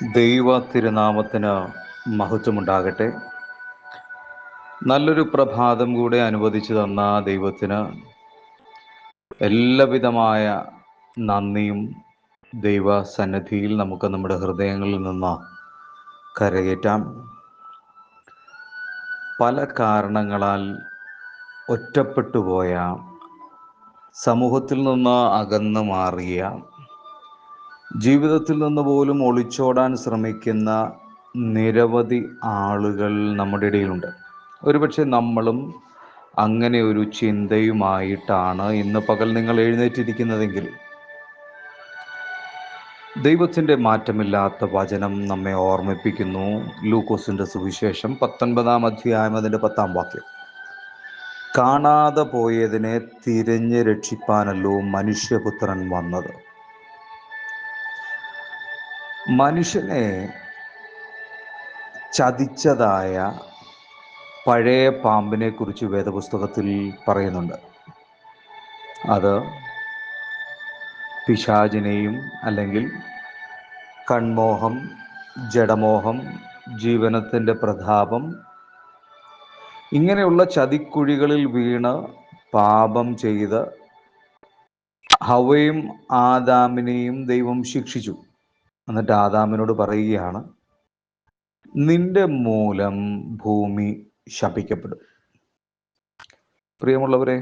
ദൈവ തിരുനാമത്തിന് മഹത്വമുണ്ടാകട്ടെ. നല്ലൊരു പ്രഭാതം കൂടെ അനുവദിച്ചു തന്ന ദൈവത്തിന് എല്ലാവിധമായ നന്ദിയും ദൈവസന്നിധിയിൽ നമുക്ക് നമ്മുടെ ഹൃദയങ്ങളിൽ നിന്ന് കരകയറ്റാം. പല കാരണങ്ങളാൽ ഒറ്റപ്പെട്ടുപോയ, സമൂഹത്തിൽ നിന്ന് അകന്നു മാറിയ, ജീവിതത്തിൽ നിന്ന് പോലും ഒളിച്ചോടാൻ ശ്രമിക്കുന്ന നിരവധി ആളുകൾ നമ്മുടെ ഇടയിലുണ്ട്. ഒരുപക്ഷെ നമ്മളും അങ്ങനെ ഒരു ചിന്തയുമായിട്ടാണ് ഇന്ന് പകൽ നിങ്ങൾ എഴുന്നേറ്റിരിക്കുന്നതെങ്കിൽ, ദൈവത്തിൻ്റെ മാറ്റമില്ലാത്ത വചനം നമ്മെ ഓർമ്മിപ്പിക്കുന്നു. ലൂക്കോസിൻ്റെ സുവിശേഷം 19-ാം അധ്യായം അതിൻ്റെ 10-ാം വാക്യം. കാണാതെ പോയതിനെ തിരഞ്ഞ് രക്ഷിപ്പാനല്ലോ മനുഷ്യപുത്രൻ വന്നത്. മനുഷ്യനെ ചതിച്ചതായ പഴയ പാമ്പിനെ കുറിച്ച് വേദപുസ്തകത്തിൽ പറയുന്നുണ്ട്. അത് പിശാചിനെയും, അല്ലെങ്കിൽ കൺമോഹം, ജഡമോഹം, ജീവനത്തിൻ്റെ പ്രതാപം, ഇങ്ങനെയുള്ള ചതിക്കുഴികളിൽ വീണ് പാപം ചെയ്ത് ഹവ്വയും ആദാമിനെയും ദൈവം ശിക്ഷിച്ചു. എന്നിട്ട് ആദാമിനോട് പറയുകയാണ്, നിന്റെ മൂലം ഭൂമി ശപിക്കപ്പെടും. പ്രിയമുള്ളവരെ,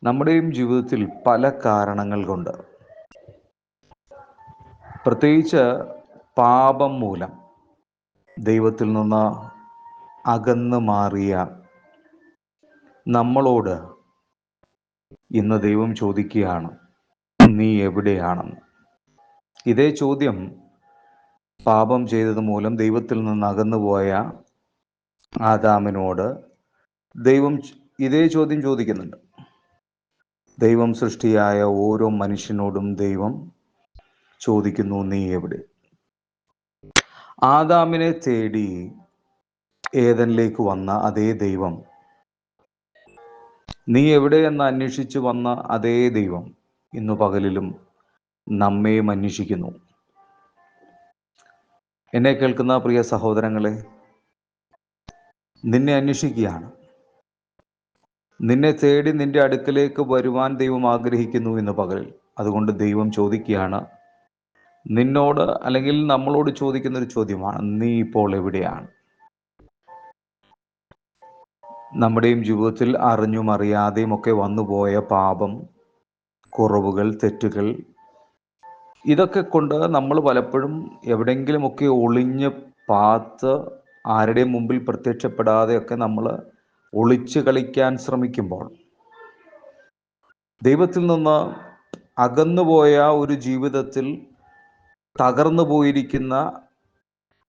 നമ്മുടെയും ജീവിതത്തിൽ പല കാരണങ്ങൾ കൊണ്ട്, പ്രത്യേകിച്ച് പാപം മൂലം ദൈവത്തിൽ നിന്ന് അകന്നു മാറിയ നമ്മളോട് ഇന്ന് ദൈവം ചോദിക്കുകയാണ്, നീ എവിടെയാണെന്ന്. ഇതേ ചോദ്യം പാപം ചെയ്തത് മൂലം ദൈവത്തിൽ നിന്ന് അകന്നുപോയ ആദാമിനോട് ദൈവം ഇതേ ചോദ്യം ചോദിക്കുന്നുണ്ട്. ദൈവം സൃഷ്ടിയായ ഓരോ മനുഷ്യനോടും ദൈവം ചോദിക്കുന്നു, നീ എവിടെ? ആദാമിനെ തേടി ഏദനിലേക്ക് വന്ന അതേ ദൈവം, നീ എവിടെയെന്ന് അന്വേഷിച്ചു വന്ന അതേ ദൈവം ഇന്നു പകലിലും നമ്മെയും അന്വേഷിക്കുന്നു. എന്നെ കേൾക്കുന്ന പ്രിയ സഹോദരങ്ങളെ, നിന്നെ അന്വേഷിക്കുകയാണ്. നിന്നെ തേടി നിന്റെ അടുക്കലേക്ക് വരുവാൻ ദൈവം ആഗ്രഹിക്കുന്നു ഇന്ന് പകലിൽ. അതുകൊണ്ട് ദൈവം ചോദിക്കുകയാണ്, നിന്നോട് അല്ലെങ്കിൽ നമ്മളോട് ചോദിക്കുന്നൊരു ചോദ്യമാണ്, നീ ഇപ്പോൾ എവിടെയാണ്? നമ്മുടെയും ജീവിതത്തിൽ അറിഞ്ഞും അറിയാതെയും ഒക്കെ വന്നുപോയ പാപം, കുറവുകൾ, തെറ്റുകൾ, ഇതൊക്കെ കൊണ്ട് നമ്മൾ പലപ്പോഴും എവിടെയെങ്കിലുമൊക്കെ ഒളിഞ്ഞ് പാത്ത് ആരുടെയും മുമ്പിൽ പ്രത്യക്ഷപ്പെടാതെയൊക്കെ നമ്മൾ ഒളിച്ചു കളിക്കാൻ ശ്രമിക്കുമ്പോൾ, ദൈവത്തിൽ നിന്ന് അകന്നുപോയ ഒരു ജീവിതത്തിൽ തകർന്നു പോയിരിക്കുന്ന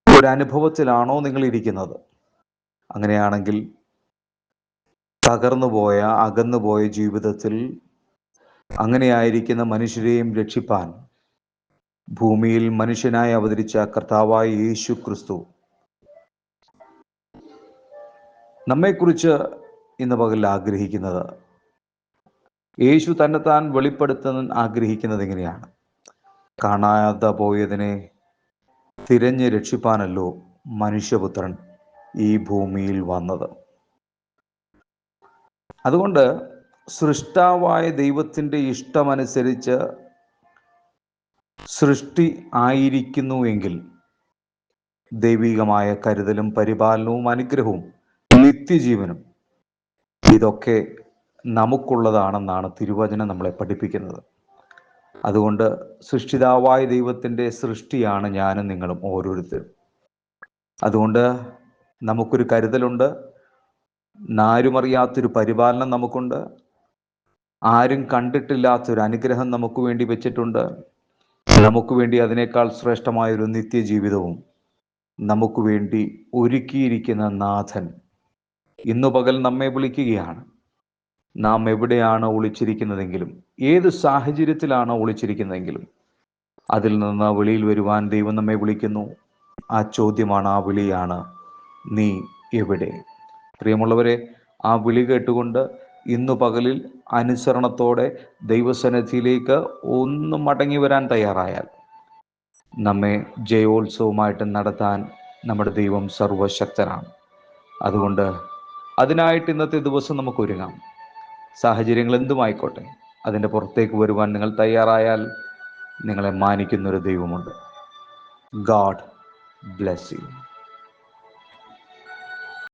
ഒരനുഭവത്തിലാണോ നിങ്ങൾ ഇരിക്കുന്നത്? അങ്ങനെയാണെങ്കിൽ തകർന്നുപോയ, അകന്നുപോയ ജീവിതത്തിൽ അങ്ങനെയായിരിക്കുന്ന മനുഷ്യരെയും രക്ഷിപ്പാൻ ഭൂമിയിൽ മനുഷ്യനായി അവതരിച്ച കർത്താവായ യേശു ക്രിസ്തു നമ്മെക്കുറിച്ച് ഇന്ന് പകൽ ആഗ്രഹിക്കുന്നത്, യേശു തന്നെത്താൻ വെളിപ്പെടുത്താൻ ആഗ്രഹിക്കുന്നത് എങ്ങനെയാണ്? കാണാതെ പോയതിനെ തിരഞ്ഞ് രക്ഷിപ്പാനല്ലോ മനുഷ്യപുത്രൻ ഈ ഭൂമിയിൽ വന്നത്. അതുകൊണ്ട് സൃഷ്ടാവായ ദൈവത്തിൻ്റെ ഇഷ്ടമനുസരിച്ച് സൃഷ്ടി ആയിരിക്കുന്നുവെങ്കിൽ ദൈവികമായ കരുതലും പരിപാലനവും അനുഗ്രഹവും നിത്യജീവനും ഇതൊക്കെ നമുക്കുള്ളതാണെന്നാണ് തിരുവചനം നമ്മളെ പഠിപ്പിക്കുന്നത്. അതുകൊണ്ട് സൃഷ്ടിതാവായ ദൈവത്തിൻ്റെ സൃഷ്ടിയാണ് ഞാനും നിങ്ങളും ഓരോരുത്തരും. അതുകൊണ്ട് നമുക്കൊരു കരുതലുണ്ട്, ആരുമറിയാത്തൊരു പരിപാലനം നമുക്കുണ്ട്, ആരും കണ്ടിട്ടില്ലാത്തൊരു അനുഗ്രഹം നമുക്ക് വേണ്ടി വെച്ചിട്ടുണ്ട്. നമുക്ക് വേണ്ടി അതിനേക്കാൾ ശ്രേഷ്ഠമായൊരു നിത്യജീവിതവും നമുക്ക് വേണ്ടി ഒരുക്കിയിരിക്കുന്ന നാഥൻ ഇന്നു പകൽ നമ്മെ വിളിക്കുകയാണ്. നാം എവിടെയാണ് ഒളിച്ചിരിക്കുന്നതെങ്കിലും, ഏത് സാഹചര്യത്തിലാണ് ഒളിച്ചിരിക്കുന്നതെങ്കിലും, അതിൽ നിന്ന് വെളിയിൽ വരുവാൻ ദൈവം നമ്മെ വിളിക്കുന്നു. ആ ചോദ്യമാണ്, ആ വിളിയാണ്, നീ എവിടെ? പ്രിയമുള്ളവരെ, ആ വിളി കേട്ടുകൊണ്ട് ഇന്നു പകലിൽ അനുസരണത്തോടെ ദൈവസന്നിധിയിലേക്ക് ഒന്ന് മടങ്ങി വരാൻ തയ്യാറായാൽ, നമ്മെ ജയോത്സവമായിട്ട് നടത്താൻ നമ്മുടെ ദൈവം സർവശക്തനാണ്. അതുകൊണ്ട് അതിനായിട്ട് ഇന്നത്തെ ദിവസം നമുക്ക് ഒരുങ്ങാം. സാഹചര്യങ്ങൾ എന്തുമായിക്കോട്ടെ, അതിൻ്റെ പുറത്തേക്ക് വരുവാൻ നിങ്ങൾ തയ്യാറായാൽ നിങ്ങളെ മാനിക്കുന്നൊരു ദൈവമുണ്ട്. God bless you.